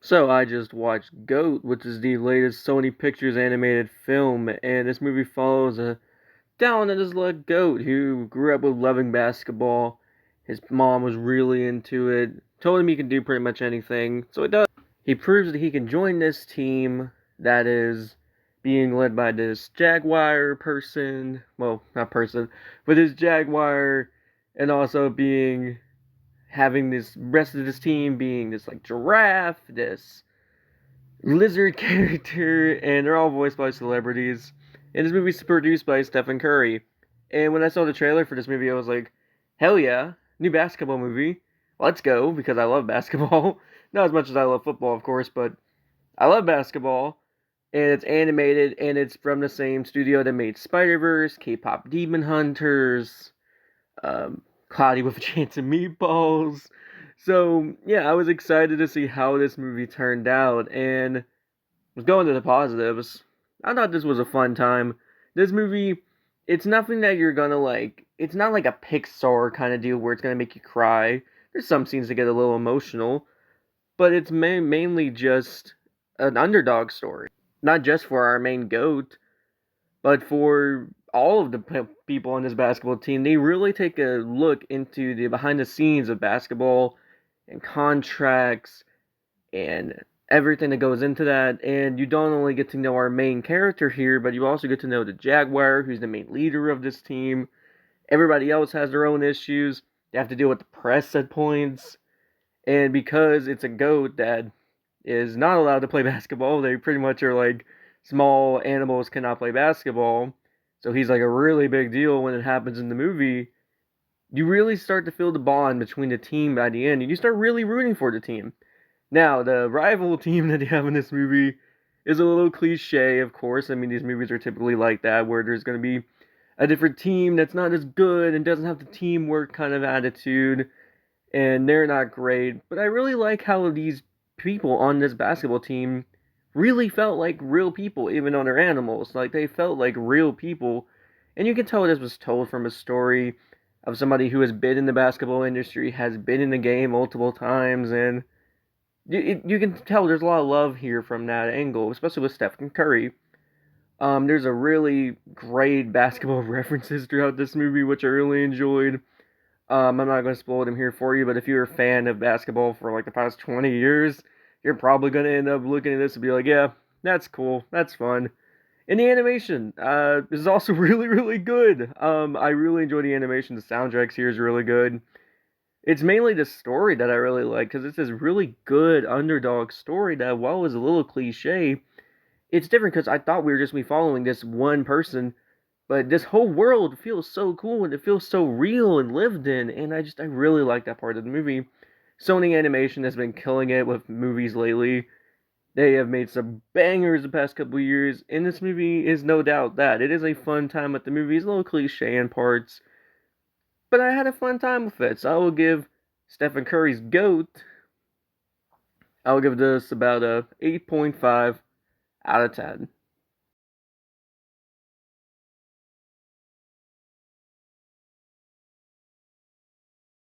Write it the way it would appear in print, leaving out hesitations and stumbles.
So I just watched GOAT, which is the latest Sony Pictures animated film, and this movie follows a talented luck GOAT who grew up with loving basketball. His mom was really into it, told him he can do pretty much anything, so he does. He proves that he can join this team that is being led by this Jaguar person, well, not person, but this Jaguar, and also being having this rest of this team being this like giraffe, this lizard character, and they're all voiced by celebrities. And this movie's produced by Stephen Curry. And when I saw the trailer for this movie, I was like, hell yeah, new basketball movie. Let's go, because I love basketball. Not as much as I love football, of course, but I love basketball. And it's animated, and it's from the same studio that made Spider-Verse, K-pop Demon Hunters, Cloudy with a Chance of Meatballs. So, yeah, I was excited to see how this movie turned out, and was going to the positives. I thought this was a fun time. This movie, it's nothing that you're gonna like. It's not like a Pixar kind of deal where it's gonna make you cry. There's some scenes that get a little emotional, but it's mainly just an underdog story. Not just for our main goat, but for all of the people on this basketball team. They really take a look into the behind the scenes of basketball and contracts and everything that goes into that. And you don't only get to know our main character here, but you also get to know the Jaguar, who's the main leader of this team. Everybody else has their own issues. They have to deal with the press at points. And because it's a goat that is not allowed to play basketball, they pretty much are like small animals cannot play basketball. So he's like a really big deal when it happens in the movie. You really start to feel the bond between the team by the end, and you start really rooting for the team. Now, the rival team that they have in this movie is a little cliche, of course. I mean, these movies are typically like that, where there's going to be a different team that's not as good and doesn't have the teamwork kind of attitude, and they're not great. But I really like how these people on this basketball team really felt like real people, even though they're animals. Like, they felt like real people. And you can tell this was told from a story of somebody who has been in the basketball industry, has been in the game multiple times, and you can tell there's a lot of love here from that angle, especially with Stephen Curry. There's a really great basketball references throughout this movie, which I really enjoyed. I'm not going to spoil them here for you, but if you're a fan of basketball for like the past 20 years, you're probably going to end up looking at this and be like, yeah, that's cool, that's fun. And the animation is also really, really good. I really enjoy the animation. The soundtracks here is really good. It's mainly the story that I really like because it's this really good underdog story that, while it was a little cliche, it's different because I thought we were just me following this one person, but this whole world feels so cool and it feels so real and lived in, and I really like that part of the movie. Sony Animation has been killing it with movies lately. They have made some bangers the past couple years, and this movie is no doubt that. It is a fun time at the movies, a little cliche in parts, but I had a fun time with it. So I will give Stephen Curry's GOAT, I'll give this about a 8.5 out of 10.